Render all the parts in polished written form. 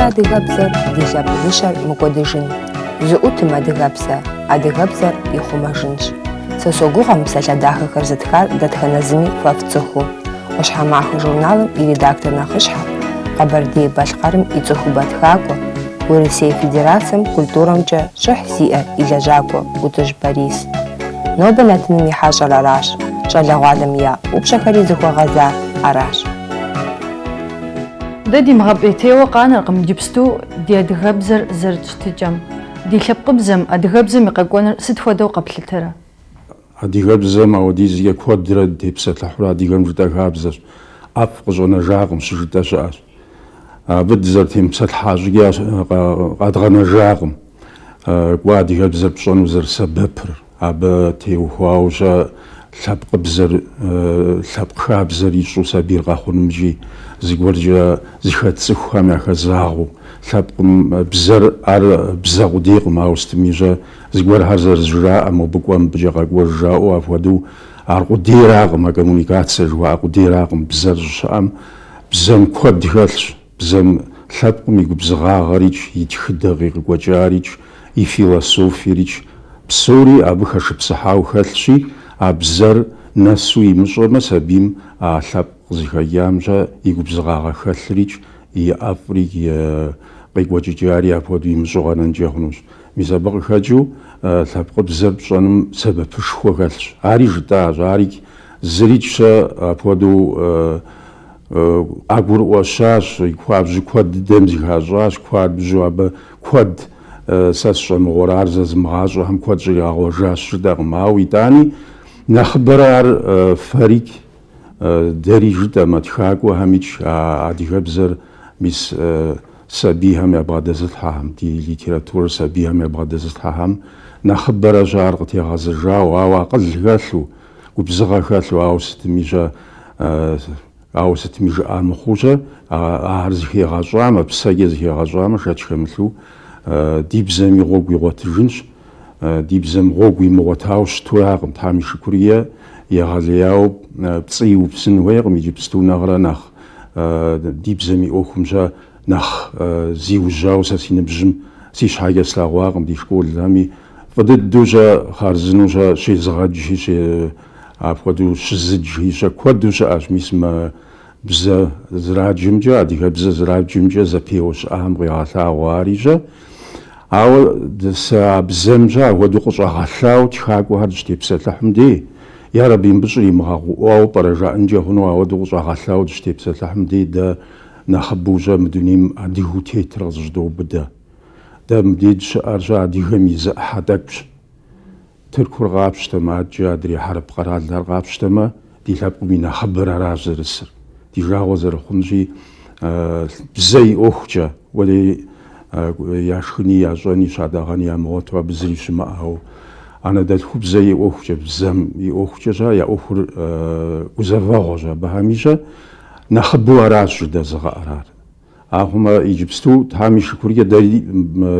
адыгэбзэр ди лъэпкъыгъущэр мыкӏуэдыжын. Жьыӏутым адыгэбзэр ихъумэжынщ. Сэ согугъэм псалъэ дахэхэр зытхар дэтхэнэ зыми фэфӏ цӏыхуу. Къущхьэмахуэ журналым и редактор нэхъыщхьэ, Къэбэрдей-Балъкъэрым и цӏыхубэ тхакӏуэ, Урысей Федерацием культурэмкӏэ щӏыхь зиӏэ и лэжьакӏуэ ӏутӏыж Борис. Нобэ нартыным и хьэщӏэр аращ, щӏалэгъуалэм я ӏупщэхэри зыхуэгъэза аращ. Дэ ди мыгъэпӏейтейуэ къанэркъым иджыпсту ди адыгэбзэр зэрытщтыкӏэм. Ди лъэпкъыбзэм, адыгэбзэм и къэкӏуэныр сыт хуэдэу къэплъытэрэ? Адыгэбзэм ауэдизкӏэ куэдрэ депсэлъыхьурэ адыгэм жытӏэ хабзэщ. Ӏэфӏ къыщӏэнэжакъым, щыжытӏэ щыӏэщ. Абы дызэрытемыпсэлъхьа щӏыкӏэ къадгъэнэжакъым. Кӏуэ адыгэбзэр пщӏэну зэрысэбэпыр. Абы теухуауэ щэ лъэпкъ хабзэр ищӏу сабийр къэхъунумчӏи, зыгуэркӏэ зыхэт цӏыхухэм яхэзагъыу. Лъэпкъым бзэр ар бзэ къудейкъым, ауэ стыми щӏэ зыгуэрхэр зэрызжраӏэ, мобы кӏуэ мыбыкӏэ къэкӏуэж жаӏэу апхуэдэу ар къудейракъым, а коммуникацие жыхуаӏэ къудейракъым бзэр щыӏэм. Бзэм куэд хэлъщ. Бзэм лъэпкъым и губзыгъагъэричӏ, и тхыдэ къикъыкӏуэкӏаричӏ, и философиеричӏ, псори абы хэшыпсыхьауэ хэлъщи, а бзэр нэсу имыщӏэмэ сабийм а лъэпкъ зыхэкӏамкӏэ и губзыгъагъэ хэлъыричӏ, и ӏэфӏри къикӏуэкӏыкӏари апхуэдэу имыщӏэу къэнэнкӏэ хъунущ. Мис абы къыхэкӏыу лъэпкъыбзэр пщӏэным сэбэпышхуэ хэлъщ. Ари жытӏащ, ари зыричӏ апхуэдэу ӏэгурыӏуэ щащ, хуабжьу куэд дыдэм зихащӏащ, хуабжьу абы куэд сэ сщӏэмыгъуэр ар зэзмыгъащӏэхэм куэд щӏригъэгъуэжащ жытӏэкъым. Ауэ итӏани нэхъыбэрэ ар фэрикӏ дэри жытӏэмэ тхакӏуэхэмичӏ адыгэбзэр мис сабийхэм ябгъэдэзылъхьэхэм, ди литературэр сабийхэм ябгъэдэзылъхьэхэм нэхъыбэрэ щэ ар къытегъэзэжауэ, ауэ акъыл хэлъу, губзыгъэ хэлъу, ауэ сытми жыӏа мыхъуу щэ ар зыхегъэщӏамэ, псэкӏэ зыхегъэщӏамэ, шэч хэмылъу ди бзэми гъуэгу игъуэтыжынщ. Ди бзэм гъуэгу имыгъуэтауэ щытуракъым. Тхьэм и шыкурие егъэлеяуэ пцӏы иупсын хуейкъым иджыпсту нэхърэ нэхъ ди бзэм и ӏуэхум щэ нэхъ зиужьауэ сэ си ныбжьым си щхьэкӏэ слъэгъуакъым ди школхэми. Фӏы дыдэу щэ хъарзынэу щэ щезыгъэкӏри, апхуэдэу щызыджри щэ куэду щыӏэщ. Мис бзэ зраджэмкӏэ, адыгэбзэ зраджэмкӏэ зэпеуэ щыӏэхэм къегъэлъагъуэ ари щэ. Ауэ сэ а бзэмкӏэ апхуэдэу къыщӏэгъэлъауэ тхакӏуэхэр дыщытепсэлъыхьым дей. Я Rabbi мыбы щӏримыгъэгъуӏуауэ пӏэрэ жаӏэнкӏэ хъуну ауэдэу къыщӏэгъэлъауэ дыщытепсэлъыхьым дей дэ нэхъыбэу щэ мы дунейм адыгэу тетыр къызыщыдоубыдэ. Дэ мыбдеж щыӏэр щэ адыгэм и зы ӏыхьэ тӏэкӏущ. Тыркур къапщтэмэ, аджи адрей хьэрып къэралхэр къапщтэмэ, ди лъэпкъым и нэхъыбэр аращ зэрысыр. Ди жагъуэ зэрыхъунщи, бзэ и ӏуэхукӏэ, уэри яшхыни ящӏэни щадэгъэни ямыгъуэту абы зыри щымыӏэу, анэдэлъхубзэ и ӏуэхукӏэ, бзэм и ӏуэхукӏэ щэ, я ӏуэхур гузэвэгъуэщ абыхэми щэ, нэхъыбэу аращ жыдэзыгъэӏэр ар. Ахъумэ иджыпсту Тхьэм и шыкуркӏэ дэри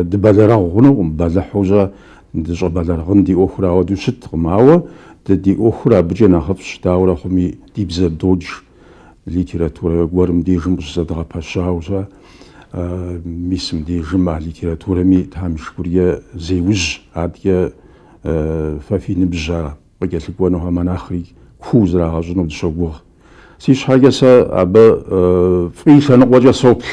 дыбэлэрыгъ хъунукъым, бэлыхьу щэ дыщӏэбэлэрыгъын ди ӏуэхур ауэдэу щыткъым, ауэ ди ӏуэхур абыкӏэ нэхъыфӏщ, дауэрэ хъуми ди бзэ додж литературэ гуэрым дежым къыщызэдгъэпэщауэ щэ, мисым дежым а литературэми Тхьэм и шыкуркӏэ зеужь, адкӏэ фэ фи ныбжьэ къыкӏэлъыкӏуэнухэмэ нэхъри куу зрагъэщӏыну дыщогугъ. Си щхьэкӏэ сэ абы фӏи лъэныкъуэкӏэ соплъ.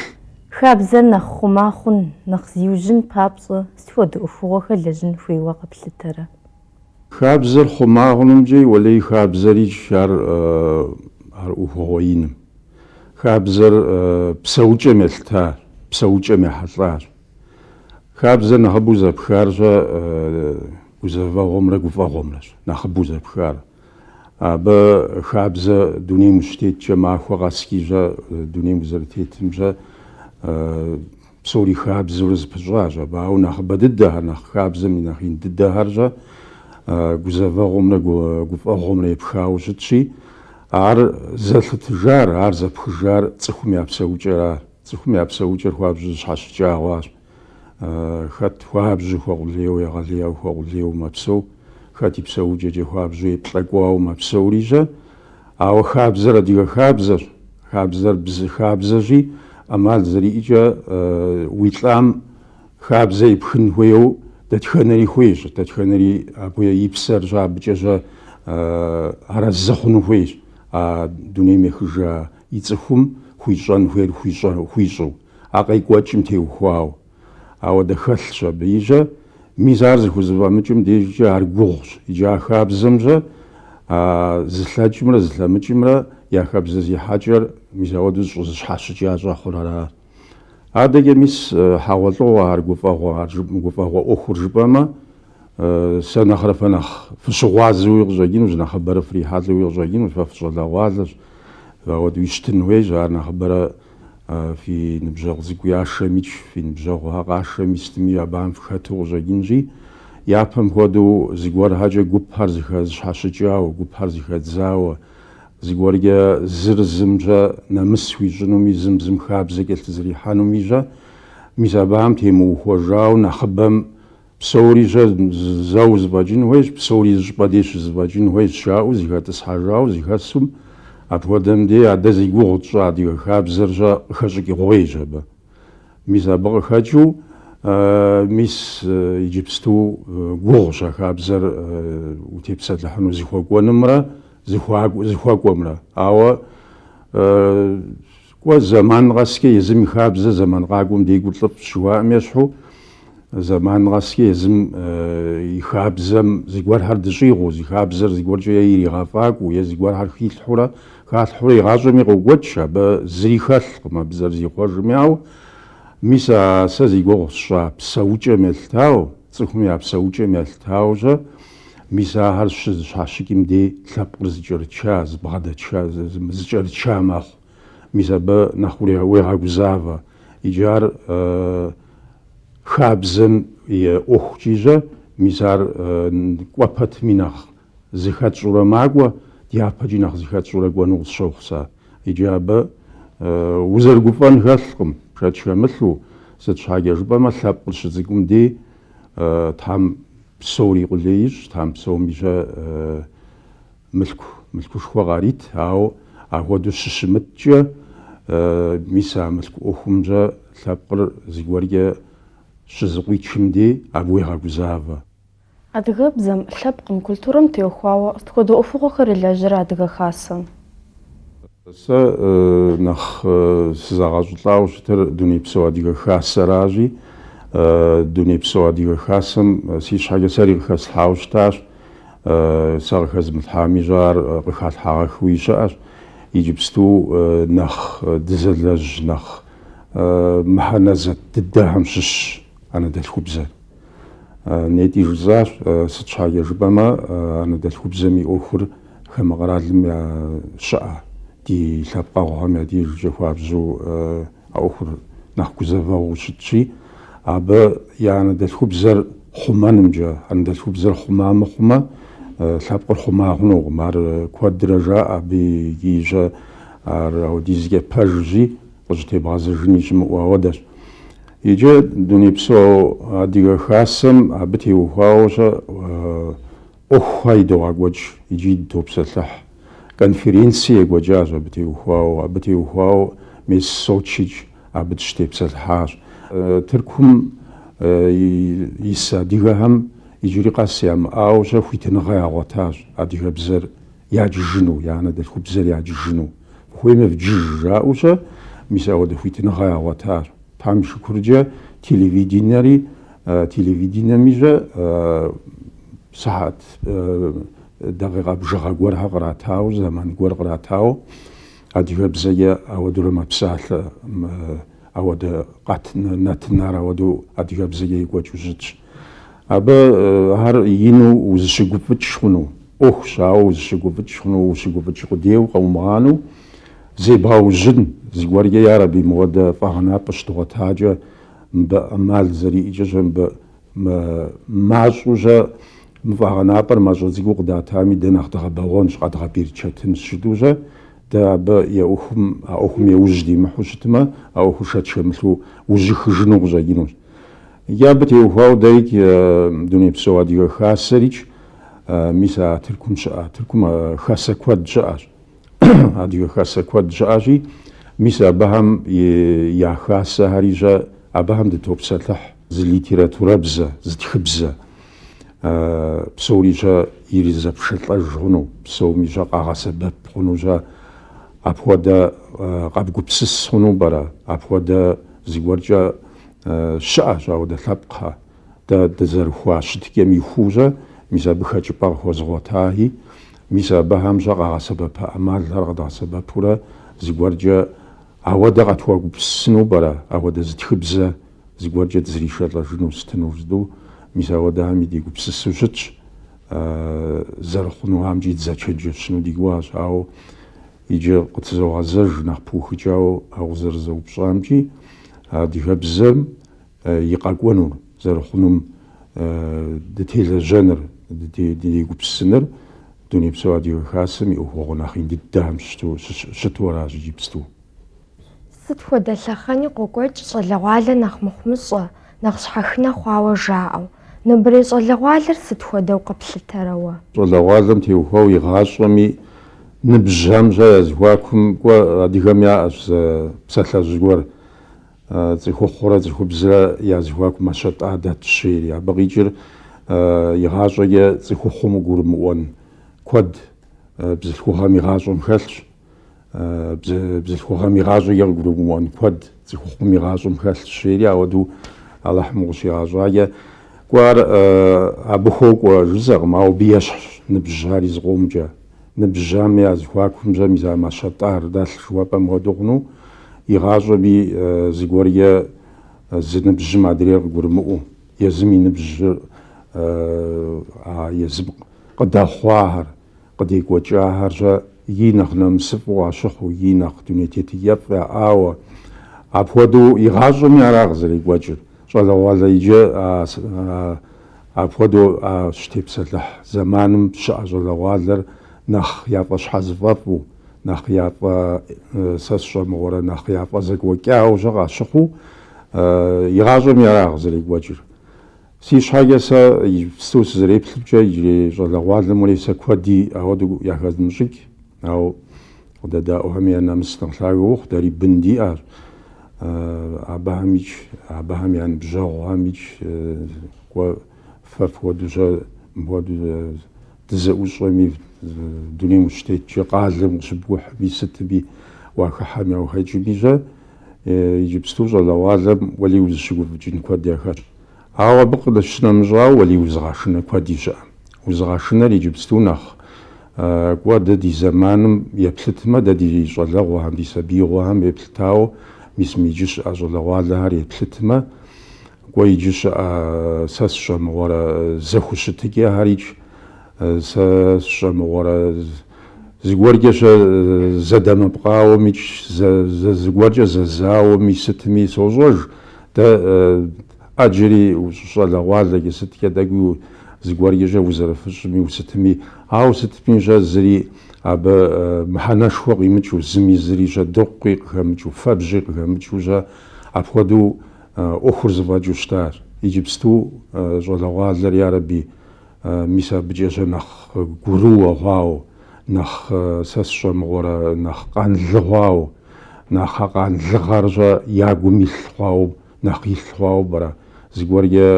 Хабзэр нэхъ хъума хъун, нэхъ зиужьын папщӏэ сыт хуэдэ ӏуэхугъуэхэр лэжьын хуейуэ къэплъытэрэ? Хабзэр хъума хъунумкӏэ уэлей хабзэричӏ ар ӏуэхугъуэ иным. Хабзэр псэукӏэм елъытащ, псэукӏэм ехьэлӏащ. Хабзэр нэхъыбэу зэпхар щэ гузэвэгъуэмрэ гуфӏэгъуэмрэщ, нэхъыбэу зэпхар. Абы хабзэ дунейм ущытеткӏэ махуэ къэски щэ, дунейм узэрытетым щэ, псори хабзэурэ зэпыщӏащ. Абы ауэ нэхъыбэ дыдэхэр, нэхъ хабзэм и нэхъ ин дыдэхэр щэ гузэвэгъуэмрэ гуфӏэгъуэмрэ епхауэ щытщи, ар зэлъытыжар, ар зэпхыжар цӏыхум я псэукӏэращ. Цӏыхум я псэукӏэр хуабжьу зыщхьэщыкӏагъуащ. Хэт хуабжьу хуэгъулейуэ, егъэлеяуэ хуэгъулейуэ мэпсэу, хэт и псэукӏэкӏэ хуабжьу еплӏэкӏуауэ мэпсэури щэ. Ауэ хабзэр адыгэ хабзэщ. Хабзэр бзы хабзэщи, أمال زريجة ويتلام خابزة يبخن هويو دتخنري خويش دتخنري أبويا يبسر جا بجا هرزخن هويش دوني مخجا يتخم خويجان هوير خويجو أقاي قواتشم تيو خواو أو دخلش بيجا ميزار زخوزبا مجم ديجا هرقوغش إجا خابزمجا زلاتجمرا زلامجمرا يا خابز زي حجر ميزاودوز وزحاش جاجا خورارا هذا ميس حاولوا هرقوفاغو أخر جباما سنخرفنخ فشغواز ويغزاجين وزنخبر فري حال ويغزاجين وفافصلا غازج فاود ويشتن ويجا نخبر في نبجغ زيكوياشا ميش في نبجغ هاقاشا ميستمي عبام فخاتو غزاجينجي يابم هودو زيكوار هاجا قبهار زيخاز حاشجاو قبهار زيخاز زاو زيكوارجا زرزمجا نمس ويجنومي زمزم خابزا كالتزري حانوميجا ميزابام تيمو خوجاو نخبم بسوري جا زاو زباجين ويش بسوري جباديش زباجين ويش شاو زيخات اسحاجاو زيخات سم أبودم دي عدا زيقوغ تشا دي خاب زرجا خشكي غويجا با ميزابغ خاجو ميس يجيبستو غوغشا خاب زر وتيبسات لحنو زيخوا نمرا زيخوا مرا أو كوا زمان غاسكي يزم خاب زمان غاقوم دي قلت شوا ميشحو زمان غاسكي يزم يخابزم زيقوار هر دجيغو زيخابزر زيقوار جو يري غافاك ويا زيقوار هر خيل حورا خاط حوري غاجو ميغو واتشا بزري خلق ما بزر زيقوار جميعو ميسا سازيقوغ شا بساوجة ملتاو تسخمي بساوجة ملتاو جا ميسا هر شاشكيم دي تلابر زيجر زبغدا زيجر ماخ ميسا با نخوري ويغا زافا إيجار خابزن أخجيجا ميزار قوابت ميناخ زيخات زورا ماغوا ديابا جيناخ زيخات زورا قوانوغ شوخسا إجابة وزر قفان خلقم شاتشا مثلو ستشاقيا جباما ثابل شزيقم دي تام بسوري قليج تام بسو ميجا ملكو شخوا غاريت أو دو ششمتجا ميسا ملكو أخمجا ثابل زيقواريا شزقوي تشمدي أبويها جزافة. أدغب زم لبقم كلتورم تيوخوا تخدو أفوق خير اللاجرة أدغ خاصة. نخ سزاغاجطلاو شتر دوني بسوا أدغ خاصة راجي دوني بسوا أدغ خاصم سيش حاجة ساري خاص حاوشتاش سار خاص متحامي جار خاص حاغ خويشاش يجبستو نخ دزلاج نخ محنزة تدهم شش أنا دل خبزة نيتي جزاش ستشاقي جبما أنا دل خبزة مي أخر خم غرالم يا شقة دي لابقاوها دي جواب بزو أخر نحكو زفا وشتشي أبا يعني دل خبزة خمان مجا أنا دل خبزة خمام لابقا خماغنو مار كواد درجة أبي جيجا أو ديزيجي باجي وجتي بعض الجنيش مؤودش يجي دوني بسو ديغا خاصم أبتي وخاوشا أخايدو عقوج يجي دو بسلح كونفرنسي عقوجاج أبتي وخاو ميس صوتشيج أبتشتي بسلحاش تركم يسا ديغا هم يجري قاسيام أوشا فيتنغايا غوتاج أديغا بزر ياجي جنو يعني دلخو بزر ياجي جنو خوي مفجيج جاوشا ميساو دفوي تنغايا غوتاج تام شكرجا تلفزيونري تلفزيون ميجا ساعات دقيقة بجغا غورها غراتاو زمان غور غراتاو أديغا بزايا أو دور ما بساعة أو دا قات ناتنار أو دو أديغا بزايا يقوى جوزتش أبا هار ينو وزشقو فتشخنو شاو وزشقو فتشخنو وزشقو فتشخو ديو قومانو زي باو جن زي ورقة يا ربي مودا فهنا بشتغط حاجة مال زري إيجا ماجوجا مفهنا بر ماجو زي قدا تامي دناخ دغا باغونش قد غبير تشاتن شدوجا دا با يا أخم يوجدي محوشتما أو خشات شمسو وجخ جنوغ جاينوش يا بتي وفاو دايك دوني بسوا ديغا خاسريش ميسا تركم خاسا كواد جاج هاديو خاصة كواد جاجي мис абыхэм я хасэхэри абыхэм дытопсэлъыхь зы литературабзэ, зы тхыбзэ псори иризэпшылӀэж хъуну, псоми къагъэсэбэп хъуну апхуэдэ къэбгупсыс хъуну пӀэрэ, апхуэдэ зыгуэркӀэ щыӀэщ ауэдэ лъэпкъхэ. Дызэрыхуа щытыкӀэм ихуэу мис абы хэкӀыпӀэ къыхуэзгъуэтаи, мис абыхэм къагъэсэбэпа Ӏэмалхэр къыдгъэсэбэпурэ зыгуэркӀэ ауэдэ къэтхуэгупсысыну пӀэрэ, ауэдэ зы тхыбзэ зыгуэркӀэ дызэришэлӀэжыну стыну жыдэу, мис ауэдэхэм дигупсысу щытщ, зэрыхъунухэмкӀи дзэчэджэ щыну дигуащ. Ауэ иджы къытызогъэзэж нэхъ пыухыкӀауэ къызэрызэупщӀамкӀи, адыгэбзэм и къэкӀуэнур, зэрыхъунум дытелэжьэныр, дигупсысыныр дунейпсо адыгэ хасэм и Ӏуэхугъуэ нэхъ ин дыдэхэм щыту аращ иджыпсту. Сыт хуэдэ лъэхъэни къокӀуэкӀ щӀалэгъуалэ нэхъ мыхъумыщӀэ, нэхъ щхьэхынэ хъуауэ жаӀэу. Нобэрей щӀалэгъуалэр сыт хуэдэу къэплъытэрэ уэ? ЩӀалэгъуалэм теухуауэ игъащӀэми ныбжьэм языхуакум кӀуэ адыгэм яӀэщ псалъэ зыгуэр цӀыхухъурэ цӀыхубзрэ языхуакум Мэщэтӏадэ тщери. Абы къикӀыр игъащӀэкӀэ цӀыхухъум угурымыӀуэн куэд бзылъхугъэм игъащӀэм хэлъщ. Бзылъхугъэм игъащӀэкӀэ къыгурымыӀуэн куэд цӀыхухъум игъащӀэм хэлъщ щери, ауэдэу Аллахьым къыщигъащӀакӀэ кӀуар абы хуокӀуэ жызӀэкъым, ауэ абы ещхьщ ныбжь ар и зыкъомкӀэ. Ныбжьам языхуакумщӀэ мис а Мэщэтӏар дэлъ жыхуэпӀэм хуэдэу хъуну, игъащӀэми зыгуэркӀэ зы ныбжьым адрейр къыгурымыӀуэу, езым и ныбжьыр езым къыдэхъуахэр, къыдекӀуэкӀахэр и нэхъ нэмысыфӀу къащыхъуу, и нэхъ дуней тетыжэфӀ яӀауэ, апхуэдэу игъащӀэми ара къызэрекӀуэкӀыр. ЩӀалэгъуалэ иджы апхуэдэу щытепсэлъыхь зэманым щыӀэ щӀалэгъуалэр нэхъ яфӀэщхьэзыфӀэфӀу, нэхъ яфӀэ сэ сщӀэмыгъуэрэ нэхъ яфӀэ зэгуэкӀауэ къащыхъуу, игъащӀэми ара къызэрекӀуэкӀыр. Си щхьэкӀэ сэ иджыпсту сызэреплъымкӀэ иджырей щӀалэгъуалэм уэри сэ куэди ауэдэу яхэзмыщӀыкӀ, ауэ къыдэдаӀуэхэми я нэмыс нэхъ лъагэ ухъу, дэри бын диӀэщ. Абыхэм я ныбжьэгъухэмикӀ кӀуэ фэ фхуэдэу дызэӀущӀэми дунейм ущытеткӀэ къалэм ущыбгухьми сытми уахыхьэми яухьэкӀми иджыпсту щӀалэгъуалэм уэли узыщыгуфӀыкӀын куэд яхэтщ. Ауэ абы къыдэщынэмыщӀауэ уэли узыгъэшынэ куэди щыӀэ. Узыгъэшынэр иджыпсту нэхъ кӀуэ дэ ди зэманым еплъытмэ, дэ ди щӀалэгъуэхэм, ди сабиигъуэхэм еплъытауэ, мис иджы щыӀэ щӀалэгъуалэхэр еплъытмэ, кӀуэ иджы щыӀэ сэ сщӀэмыгъуэрэ зэхущытыкӀэхэрикӀ, сэ сщӀэмыгъуэрэ зыгуэркӀэ зэдэмыпкъауэмикӀ, зыгуэркӀэ зэзауэми сытми сощӀэж. Дэ Ӏэджэри щӀалэгъуалэкӀэ сыткӀэ тӀэкӀуи зыгуэркӀэ узэрыфыщӀми усытми, ауэ сытми зыри абы мыхьэнэшхуэ къимыкӀыу, зыми зыри дыкъui къыхэмыкӀыу, фэбжьи къыхэмыкӀыу апхуэдэу Ӏуэхур зэфӀэкӀыу щытащ. Иджыпсту щӀалэгъуалэр ярэби мис абыкӀэ нэхъ гурыуэ хъуауэ, нэхъ сэ сщӀэмыгъуэрэ нэхъ къанлыгъуауэ, нэхъ къанлыгъэр ягум илъ хъуауэ, нэхъ илъ хъуауэ пӀэрэ. ЗыгуэркӀэ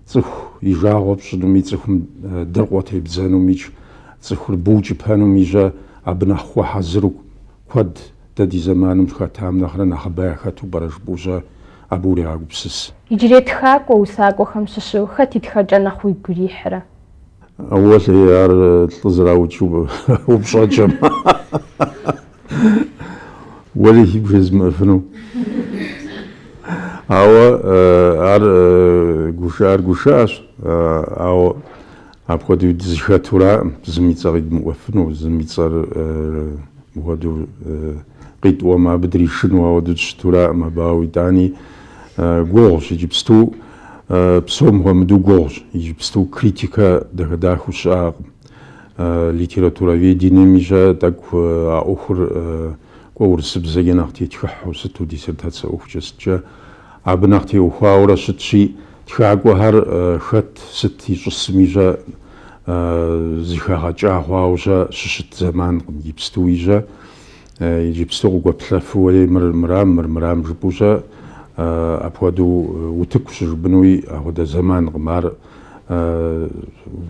цӀыху и жагъуэ пщӀынуми, цӀыхум дыркъуэ тебзэнумичӀ, цӀыхур быукӀыпэнуми абы нэхъ хуэхьэзыру куэд дэ ди зэманым хэтам нэхърэ нэхъыбэ яхэту пӀэрэ жыпӀэу абы урегъэгупсыс. Иджырей тхакӏуэ усакӀуэхэм щыщу хэт и тхэкӀэ нэхъ уигу ирихьрэ? Уэ ар лӀы зэраукӀыу упщӀэкӀэм. Уэри игу жезмыӀыфыну. Ауэ ар гушыӀэщ, ауэ апхуэдэу дызыхэтураӀым, зыми цӀэ къидмыӀуэфыну, зыми цӀэр мыхуэдэу къитӀуэмэ абы дришыну ауэдэу дыщытураӀым, абы итӀани гугъущ иджыпсту псом хуэмыдэу гугъущ. Иджыпсту критикэ дахэдахэу щыӀэкъым. Литературоведениеми тӀэкӀу а Ӏуэхур кӀуэ урысыбзэкӀэ нэхъ тетхыхьу сыту диссертацие ӀуэхукӀэ сыткӀэ абы нэхъ теухуауэ щытщи, тхакӀуэхэр хэт сыт ищӀысми зыхэгъэкӀа хъуауэ щыщыт зэманкъым иджыпстуи иджыпсту къыгуэплъэфууэ мырам жыпӏэущӏэ апхуэдэу утыку щыжыпӏэнууи апхуэдэ зэманкъым. Ар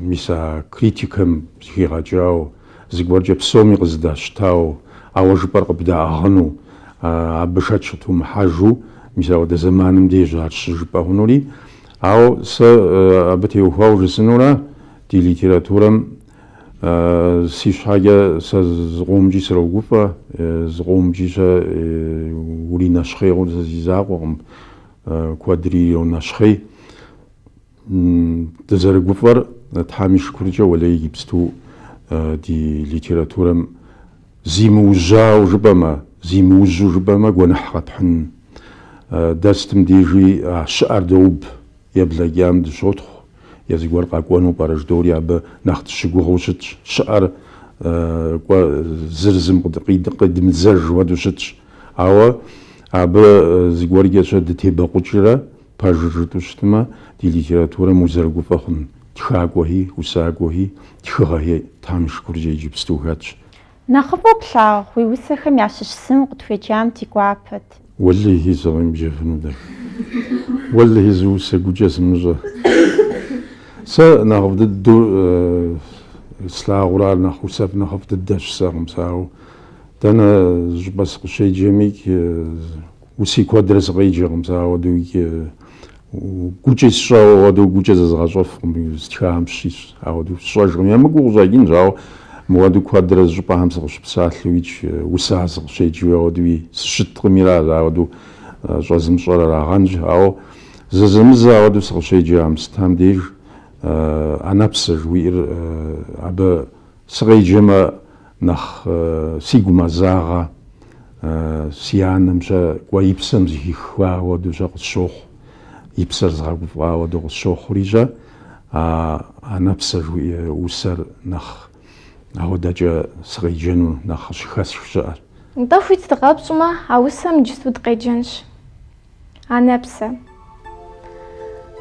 мис а критикэм зыхигъэкӏауэ, зыгуэркӏэ псоми къызыдащтауэ, ауэ жыпӏэр къыбдэӏэгъыну, абы шэч къытумыхьэжу, мис апхуэдэ зэманым деж ар щыжыпӏэ хъунури. Ауэ сэ абы теухуауэ жысӏэнурэ ди литературэм си щхьэкӏэ сэ зыкъомыкӏи срогуфӏэ, зыкъомыкӏи щэ ури нэщхъейуэ сэ зи закъуэкъым, куэдри йонэщхъей. Дызэрыгуфӏэр Тхьэм и шыкуркӏэ уэлэхьи иджыпсту ди литературэм зимыужьауэ жыпӏэмэ гуэныхь къэтхьын. Дэстым дежи щыӏэр доуб еблэкӏам дыщотхъу, езы гуэр къэкӏуэну пӏэрэ жыдори абы нэхъ дыщыгугъыу щытщ. Щыӏэр зыр зым къидмыдзэж хуэдэу щытщ. Ауэ абы зыгуэркӏэ щэ дытебэкъукӏрэ пэжыр жытӏэу щытмэ, ди литературэм узэрыгуфӏэ хъун тхакӏуэхи, усакӏуэхи, тхыгъэхи Тхьэм и шыкуркӏэ иджыпсту хэтщ. Нэхъыбэу плъагъу уи усэхэм ящыщ сым къытхуеджам ди гуапэт. Уэлэхьи зыкъемыджэфыну дэ. Уэлэхьи зы усэ гукӏэ сымыщӏэ. Сэ нэхъыфӏ дыдэу слъагъур ар нэхъ усэфӏ нэхъыфӏ дыдэщ сэ къымсауэ. Дэнэ щӏыпӏэ сыкъыщеджэми уси куэдрэ сыкъеджэ къымсауэ гукӏи сщӏэуэ ауэдэу гукӏэ зэзгъэщӏэфкъым, стхам щищ, ауэдэу сщӏэжкъым. Емыкӏуу къыщӏэкӏынщ, ауэ мыуэду куэдрэ щӏыпӏэхэм сыкъыщыпсалъэу икӏ уса сыкъыщеджэуи ауэдэуи сыщыткъыми ара ауэдэу щӏэзмыщӏэр арагъэнщ. Ауэ зэзэмызэ ауэдэу сыкъыщеджам стам деж анэпсэ жыхуиӏэр абы сыкъеджэмэ нэхъ сигу мэзагъэ, си анэмщэ кӏуэ и псэм зыхихуа ауэдэущэ къысщохъу, и псэр згъэгуфӏа ауэдэу къысщохъури щэ, анэпсэ жыхуиӏэ усэр нэхъ ауэдэкӏэ сыкъеджэну нэхъ щыхэсх щыӏэр. НтӀэ хуит дыкъэпщӀмэ, а усэм иджысту дыкъеджэнщ. Анэпсэ.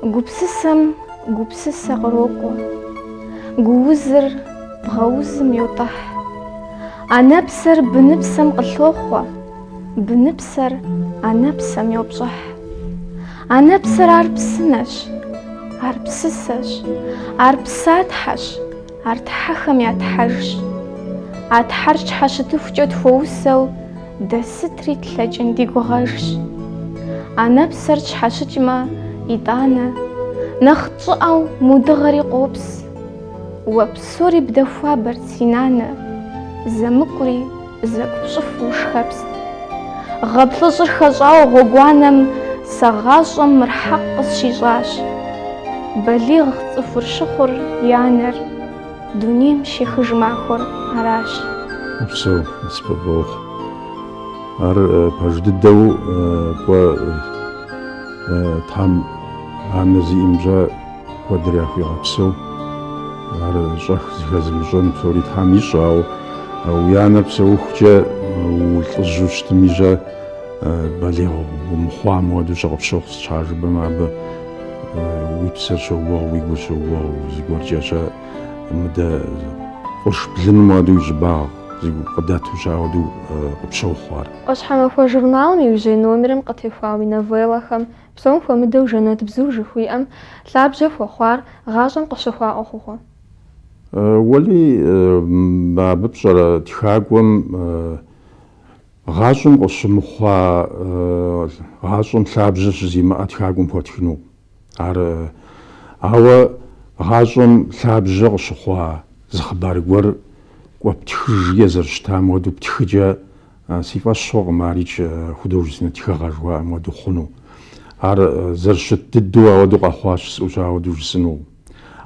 Гупсысэм гупсысэ кърокӏуэ, гуузыр бгъэузым йотӏыхь. Анэпсэр быныпсэм къылъохъуэ, быныпсэр анэпсэм йопщӏыхь. Анэпсэр ар псынэщ, ар псысэщ, ар псатхьэщ, ар тхьэхэм ятхьэжщ. А тхьэр щхьэщытыхукӏэ тхуэусэу дэсытри тлъэкӏын ди гугъэжщ. Анэпсэр щхьэщыкӏмэ итӏанэ, нэхъ тщӏыӏэу мудыгъэри къопс. Уэ псори бдэхуабэрт си нанэ, зэмыкӏури зэгупщӏыфу шхэпст. Гъэплӏыщӏыр хэщӏауэ гъуэгуанэм сагъащӏэм мырхьэкъ къысщищӏащ. Балигъ цӏыхур щыхъур и анэр, дунейм щехыж махуэр аращ. Псо, спэбогъу. Ар пэж дыдэу кӏуэ Тхьэм анэ зиӏэмкӏэ куэдыр яхуигъэпсэу, ар щӏэх зыхэзымыщӏэн псори Тхьэм ищӏэ, ауэ уи анэр псэухукӏэ улӏыжьу щытми щӏэ балигъ умыхъуам хуэдэу щэ къыпщохъу щхьа жыпӏэмэ, абы уи псэр щогугъ, уи гур щогугъ, зыгуэркӏэ щэ мыдэ къурш блыным хуэдэу ищӏыбагъ, къыдэту щэ ауэдэу къыпщохъу ар. Къэщхьэмахуэ журналым и ужьей номерым къытехуа уи новеллэхэм псом хуэмыдэу «Жэнэтбзу» жыхуиӏэм лъабжьэ хуэхъуар гъащӏэм къыщыхуаӏуэ хъугъуэ? Уэли абы пщӏэрэ тхакӏуэм гъащӏэм къыщымыхъуа, гъащӏэм лъабжьэ щызимыӏэ тхакӏуэм пуэтхыну. Ауэ гъащӏэм лъабжьэ къыщыхъуа зы хъыбар гуэр кӏуэ птхыжкӏэ зэрыщытам хуэдэу птхыкӏэ си фӏэщ щыгъуэкъым ар икӏ художественнэ тхыгъэ жыхуаӏэм хуэдэу хъуну. Ар зэрыщыт дыдэу ауэдэу къэхъуащ сӏущ ауэдэу жысӏэну.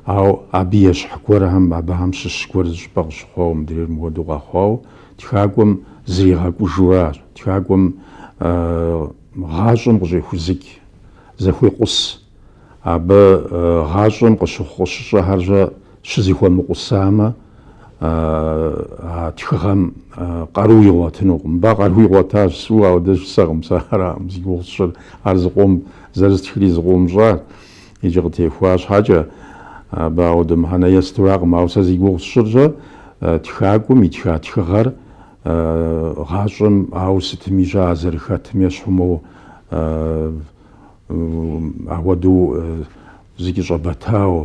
Ауэ абы ещхь гуэрхэм, абыхэм щыщ гуэр щӏыпӏэ къыщыхъуауэ мыдрейр мыуэдэу къэхъуауэ тхакӏуэм зригъэкӏужыуащ. Тхакӏуэм гъащӏэм къыщӏехузык, зэхуекъус. Абы гъащӏэм къыщыщӏэхьэр щӏэ щызыхуэмыкъусамэ, тхыгъэм къару игъуэтынукъым. Мыбы къару игъуэтащ су, ауэдэ щысэкъым сэ арам зи гугъу сщӏыр. Ар зыкъом зэрызтхри зыкъом щӏар. Иджы къытехуа щхьэкӏэ абы ауэдэ мыхьэнэ естуракъым. Ауэ сэ зи гугъу сщӏыр щӏэ тхакӏуэм и тха тхыгъэр гъащӀэм ауэ сытым ищӀа зэрыхэтым ещхьумэ ауэдэу зыкӀищӀэбэтауэ,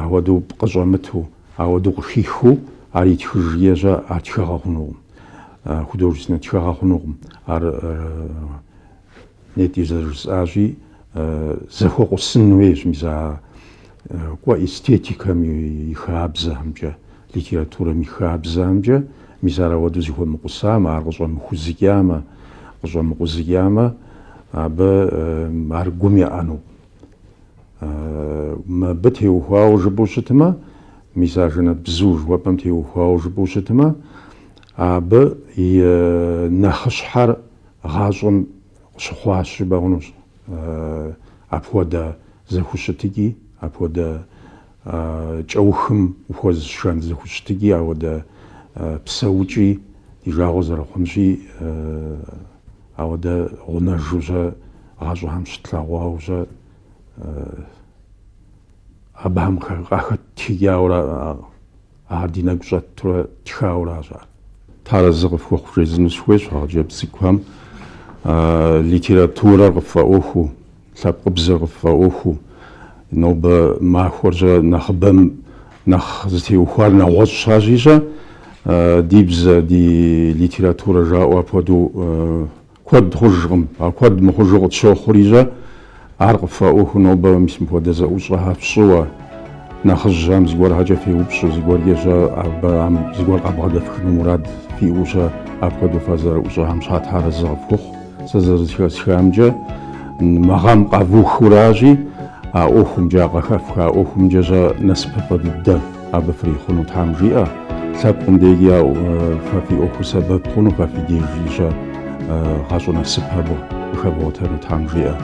ауэдэу къыщӀэмыту, ауэдэу къыхихыу ар итхыж ежьэ ар тхыгъэ хъунукъым. Художественнэ тхыгъэ хъунукъым. Ар нети зэрыжысӀащи зэхуэкъусын хуейщ мис а кӀуэ эстетикэм и хабзэхэмкӀэ, литературэм и хабзэхэмкӀэ мис ар ауэдэу зыхуэмыкъусамэ, ар къыщӀэмыкъузыкӀамэ, абы ар гум иӀэну. Мыбы теухуауэ жыпӀэу щытмэ, мис а жэнэтбзу жыхуэпӀэм теухуауэ жыпӀэу щытмэ, абы и нэхъыщхьэр гъащӀэм щыхъуащ жыпӀэ хъунущ. Апхуэдэ зэхущытыкӀи, апхуэдэ кӀэухым ухуэзышэн зэхущытыкӀи, ауэдэ псэукӀи ди жагъуэ зэрыхъунщи, ауэдэ гъунэжыущэ, гъащӀэхэм щытлъэгъуауэ абыхэм къахэтхыкӀауэ ар ди нэгу щӀэтурэ тхауэращ ар. Тарэзы къыфхуэхъу жезыну схуейщ хъыджэбз цӀыкӀухэм литературэр къыффӀэӀуэхуу, лъэпкъыбзэр къыффӀэӀуэхуу, нобэ махуэркӀэ нэхъыбэм нэхъ зытеухуар нэгъуэщӀ щащӀищӀэ, ди бзэ, ди литературэ жаӀуэ апхуэдэу куэд хъужкъым, куэд мыхъужу къытщохъури, ар къыффӀэӀуэхуу нобэ мис мыпхуэдэ зэӀущӀэхьэ фщӀыуэ, нэхъыжьхэм зыгуэрхьэкӀэ феупщӀу, зыгуэркӀэщӀэ зыгуэр къэбгъэдэфхыну мурад фиӀущэ, апхуэдэу фэ зэрыӀущӀэхэм щхьэ тарэзы къыфхуэхъу. Сэ зэрызэхэскӀамкӀэ мыгъэм къэвухыуращи, а ӀуэхумкӀэ къэхэфх, а ӀуэхумкӀэщӀэ насыпыфӀэ дыдэ абы фрихъуну Тхьэм жиӀэ. Лъэпкъым деги фэ фи Ӏуэху сэбэп хъуну, фэ фи деж ищӀэ гъащӀэ насып абы къыхэвгъуэтэну Тхьэм жиӀэ.